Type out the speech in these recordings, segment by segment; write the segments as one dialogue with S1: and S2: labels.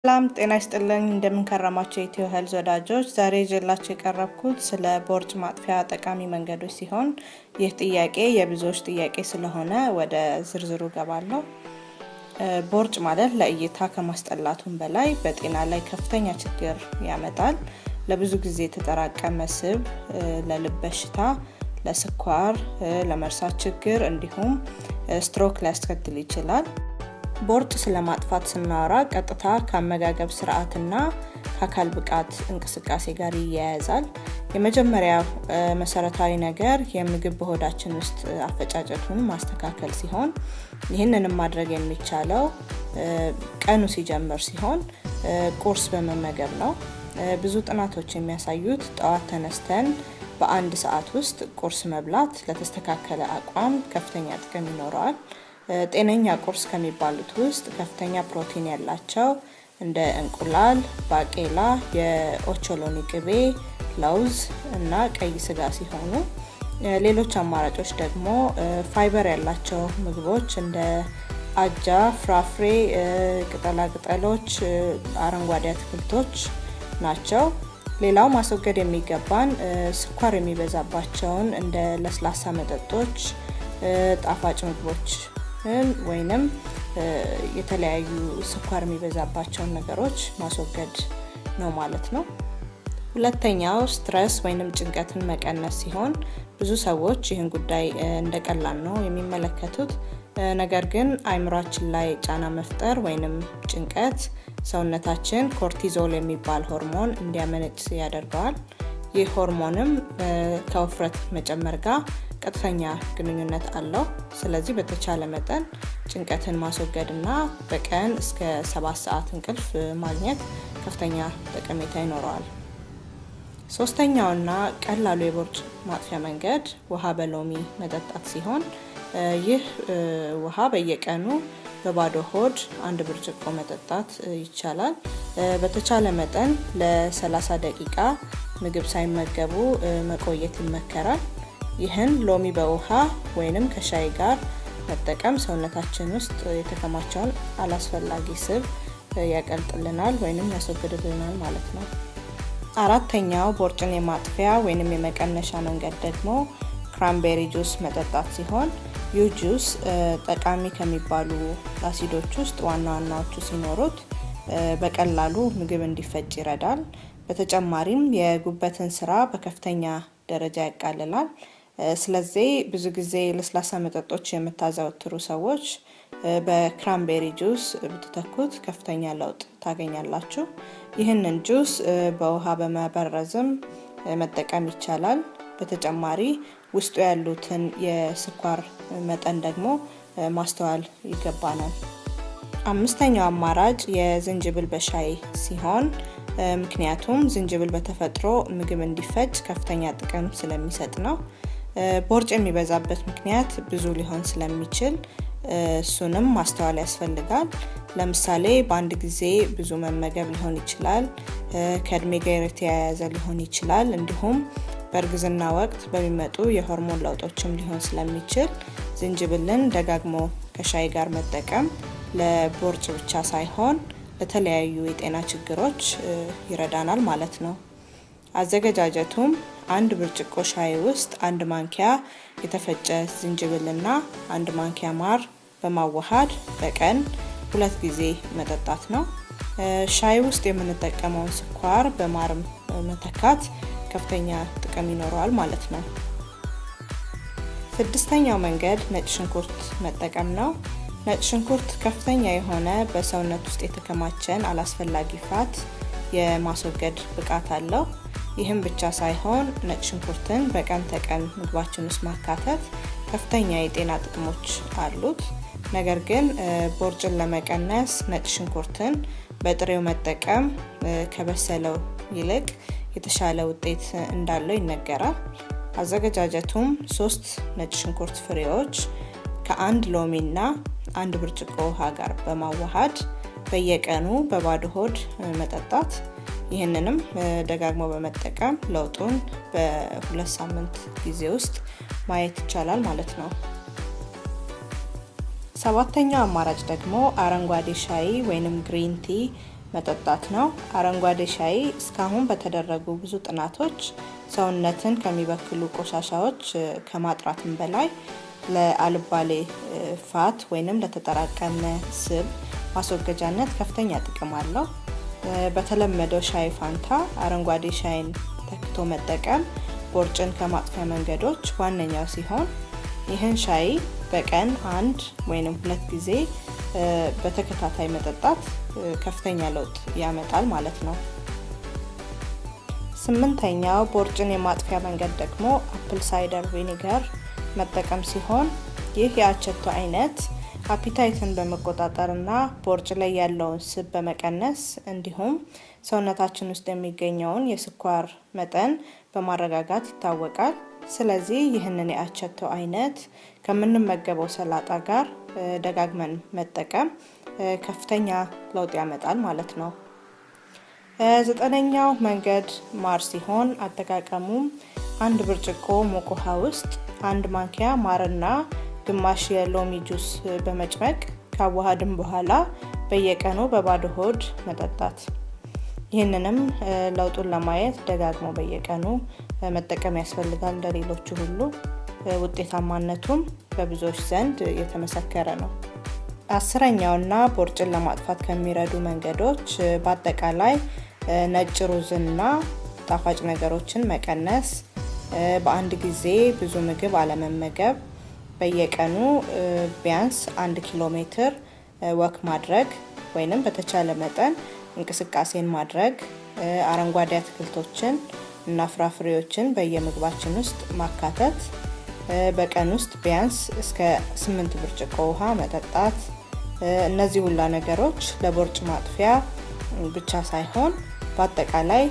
S1: ሰላም ጤና ይስጥልኝ እንደምንከረማችሁ የኢትዮ ሄልዝ ወዳጆች ዛሬ ይዤላችሁ የቀረብኩት ስለ ቦርጭ ማጥፊያ ጠቃሚ መንገዶች ሲሆን ይህ ጥያቄ የብዙዎች ጥያቄ ስለሆነ ወደ ዝርዝሩ ገባለሁ። ቦርጭ ማለት ለእይታ ከማስጠላቱም በላይ በጤና ላይ ከፍተኛ ችግር ያመጣል። ለብዙ ጊዜ የተጠራቀመ ስብ ለልብ በሽታ፣ ለስኳር፣ ለመርሳት ችግር እንዲሁም ስትሮክ ሊያስከትል ይችላል። ቦርጭ ስለማጥፋት ስናወራ ቀጥታ ከአመጋገብ ስርዓትና ከአካል ብቃት እንቅስቃሴ ጋር ይያያዛል። የመጀመሪያው መሰረታዊ ነገር የምግብ በሆዳችን ውስጥ አፈጫጨቱን ማስተካከል ሲሆን ይህንንም ማድረግ የሚቻለው ቀኑ ሲጀምር ሲሆን ቁርስ በመመገብ ነው። ብዙ ጥናቶች የሚያሳዩት ጠዋት ተነስተን በአንድ ሰዓት ውስጥ ቁርስ መብላት ለተስተካከለ አቋም ከፍተኛ ጥቅም ይኖረዋል። ጤነኛ ቁርስ ከሚባሉት ውስጥ ከፍተኛ ፕሮቲን ያላቸው እንደ እንቁላል፣ ባቄላ፣ የኦቾሎኒ ቅቤ፣ ለውዝ እና ቀይ ስጋ ሲሆኑ ሌሎች አማራጮች ደግሞ ፋይበር ያላቸው ምግቦች እንደ አጃ፣ ፍራፍሬ፣ ቅጠላ ቅጠሎች፣ አረንጓዴ አትክልቶች ናቸው። ሌላው ማስወገድ የሚገባን ስኳር የሚበዛባቸውን እንደ ለስላሳ መጠጦች፣ ጣፋጭ ምግቦች ወይንም የተለያዩ ስኳር የሚበዛባቸውን ነገሮች ማስወገድ ነው ማለት ነው። ሁለተኛው ስትረስ ወይንም ጭንቀትን መቀነስ ሲሆን ብዙ ሰዎች ይህን ጉዳይ እንደቀላል ነው የሚመለከቱት። ነገር ግን አእምሯችን ላይ ጫና መፍጠር ወይንም ጭንቀት ሰውነታችን ኮርቲዞል የሚባል ሆርሞን እንዲያመነጭ ያደርገዋል። ይህ ሆርሞንም ከውፍረት መጨመር ጋር ቀጥተኛ ግንኙነት አለው። ስለዚህ በተቻለ መጠን ጭንቀትን ማስወገድና በቀን እስከ 7 ሰዓት እንቅልፍ ማግኘት ከፍተኛ ጠቀሜታ ይኖረዋል። ሶስተኛውና ቀላሉ የቦርጭ ማጥፊያ መንገድ ውሃ በሎሚ መጠጣት ሲሆን ይህ ውሃ በየቀኑ በባዶ ሆድ 1 ብርጭቆ መጠጣት ይቻላል። በተቻለ መጠን ለ30 ደቂቃ ምግብ ሳይመገቡ መቆየት ይመከራል። ይህን ሎሚ በውሃ ወይንም ከሻይ ጋር መጠቀም ሰውነታችን ውስጥ የተከማቸውን አላስፈላጊ ስብ ያቀልጥልናል ወይንም ያስወግድልናል ማለት ነው። አራተኛው ቦርጭን የማጥፊያ ወይንም የመቀነሻ መንገድ ደግሞ ክራንቤሪ ጁስ መጠጣት ሲሆን ይህ ጁስ ጠቃሚ ከሚባሉ አሲዶች ውስጥ ዋና ዋናዎቹ ሲኖሩት በቀላሉ ምግብ እንዲፈጭ ይረዳል። በተጨማሪም የጉበትን ስራ በከፍተኛ ደረጃ ያቃልላል። ስለዚህ ብዙ ጊዜ ለስላሳ መጠጦች የምታዘወትሩ ሰዎች በክራንቤሪ ጁስ ብትተኩት ከፍተኛ ለውጥ ታገኛላችሁ። ይህንን ጁስ በውሃ በመበረዝም መጠቀም ይቻላል። በተጨማሪ ውስጡ ያሉትን የስኳር መጠን ደግሞ ማስተዋል ይገባናል። አምስተኛው አማራጭ የዝንጅብል በሻይ ሲሆን ምክንያቱም ዝንጅብል በተፈጥሮ ምግብ እንዲፈጭ ከፍተኛ ጥቅም ስለሚሰጥ ነው። ቦርጭ የሚበዛበት ምክንያት ብዙ ሊሆን ስለሚችል እሱንም ማስተዋል ያስፈልጋል። ለምሳሌ በአንድ ጊዜ ብዙ መመገብ ሊሆን ይችላል፣ ከእድሜ ጋር የተያያዘ ሊሆን ይችላል፣ እንዲሁም በእርግዝና ወቅት በሚመጡ የሆርሞን ለውጦችም ሊሆን ስለሚችል ዝንጅብልን ደጋግሞ ከሻይ ጋር መጠቀም ለቦርጭ ብቻ ሳይሆን ለተለያዩ የጤና ችግሮች ይረዳናል ማለት ነው። አዘገጃጀቱም 1 ብርጭቆ ሻይ ውስጥ 1 ማንኪያ የተፈጨ ዝንጅብልና 1 ማንኪያ ማር በማዋሃድ በቀን 2 ጊዜ መጠጣት ነው። ሻይ ውስጥ የምንጠቀመውን ስኳር በማር መተካት ከፍተኛ ጥቅም ይኖረዋል ማለት ነው። ስድስተኛው መንገድ ነጭ ሽንኩርት መጠቀም ነው። ነጭ ሽንኩርት ከፍተኛ የሆነ በሰውነት ውስጥ የተከማቸን አላስፈላጊ ፋት የማስወገድ ብቃት አለው። ይህም ብቻ ሳይሆን ነጭ ሽንኩርትን በቀን ተቀን ምግባችን ውስጥ ማካተት ከፍተኛ የጤና ጥቅሞች አሉት። ነገር ግን ቦርጭን ለመቀነስ ነጭ ሽንኩርትን በጥሬው መጠቀም ከበሰለው ይልቅ የተሻለ ውጤት እንዳለው ይነገራል። አዘገጃጀቱም 3 ነጭ ሽንኩርት ፍሬዎች ከ1 ሎሚና 1 ብርጭቆ ውሃ ጋር በማዋሃድ በየቀኑ በባዶ ሆድ መጠጣት። ይህንንም ደጋግሞ በመጠቀም ለውጡን በ2 ሳምንት ጊዜ ውስጥ ማየት ይቻላል ማለት ነው። ሰባተኛው አማራጭ ደግሞ አረንጓዴ ሻይ ወይንም ግሪን ቲ መጠጣት ነው። አረንጓዴ ሻይ እስካሁን በተደረጉ ብዙ ጥናቶች ሰውነትን ከሚበክሉ ቆሻሻዎች ከማጥራትም በላይ ለአልባሌ ፋት ወይንም ለተጠራቀመ ስብ ማስወገጃነት ከፍተኛ ጥቅም አለው። በተለመደው ሻይ ፋንታ አረንጓዴ ሻይን ተክቶ መጠቀም ቦርጭን ከማጥፊያ መንገዶች ዋነኛው ሲሆን ይህን ሻይ በቀን 1 ወይንም 2 ጊዜ በተከታታይ መጠጣት ከፍተኛ ለውጥ ያመጣል ማለት ነው። 8ኛው ቦርጭን የማጥፊያ መንገድ ደግሞ አፕል ሳይደር ቪኒገር መጠቀም ሲሆን ይህ የአቸቶ አይነት አፒታይትን በመቆጣጠርና ቦርጭ ላይ ያለውን ስብ በመቀነስ እንዲሁም ሰውነታችን ውስጥ የሚገኘውን የስኳር መጠን በማረጋጋት ይታወቃል። ስለዚህ ይህንን የአቸቶ አይነት ከምንመገበው ሰላጣ ጋር ደጋግመን መጠቀም ከፍተኛ ለውጥ ያመጣል ማለት ነው። 9ኛው መንገድ ማር ሲሆን አጠቃቀሙም 1 ብርጭቆ ሙቅ ውሃ ውስጥ 1 ማንኪያ ማርና ግማሽ የሎሚ ጁስ በመጭመቅ ካዋሃድን በኋላ በየቀኑ በባዶ ሆድ መጠጣት። ይህንንም ለውጡን ለማየት ደጋግሞ በየቀኑ መጠቀም ያስፈልጋል። እንደሌሎቹ ሁሉ ውጤታማነቱም በብዙዎች ዘንድ የተመሰከረ ነው። 10ኛውና ቦርጭን ለማጥፋት ከሚረዱ መንገዶች በአጠቃላይ ነጭ ሩዝና ጣፋጭ ነገሮችን መቀነስ፣ በአንድ ጊዜ ብዙ ምግብ አለመመገብ፣ በየቀኑ ቢያንስ 1 ኪሎ ሜትር ወክ ማድረግ ወይንም በተቻለ መጠን እንቅስቃሴን ማድረግ፣ አረንጓዴ አትክልቶችን እና ፍራፍሬዎችን በየምግባችን ውስጥ ማካተት፣ በቀን ውስጥ ቢያንስ እስከ 8 ብርጭቆ ውሃ መጠጣት። እነዚህ ሁላ ነገሮች ለቦርጭ ማጥፊያ ብቻ ሳይሆን በአጠቃላይ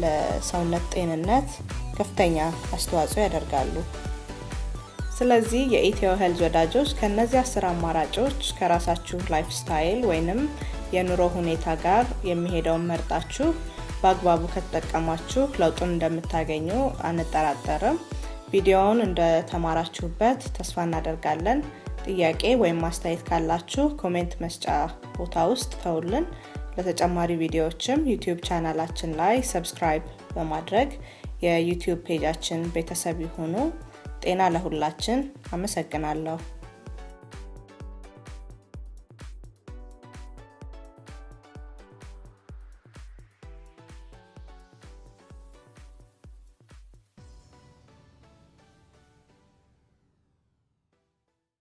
S1: ለሰውነት ጤንነት ከፍተኛ አስተዋጽኦ ያደርጋሉ። ስለዚህ የኢትዮ ሄልዝ ወዳጆች ከነዚህ 10 አማራጮች ከራሳችሁ ላይፍ ስታይል ወይንም የኑሮ ሁኔታ ጋር የሚሄደውን መርጣችሁ በአግባቡ ከተጠቀማችሁ ለውጡን እንደምታገኙ አንጠራጠርም። ቪዲዮውን እንደተማራችሁበት ተስፋ እናደርጋለን። ጥያቄ ወይም አስተያየት ካላችሁ ኮሜንት መስጫ ቦታ ውስጥ ተውልን። ለተጨማሪ ቪዲዮዎችም ዩቲዩብ ቻናላችን ላይ ሰብስክራይብ በማድረግ የዩቲዩብ ፔጃችን ቤተሰብ ይሁኑ። ጤና ለሁላችን። አመሰግናለሁ።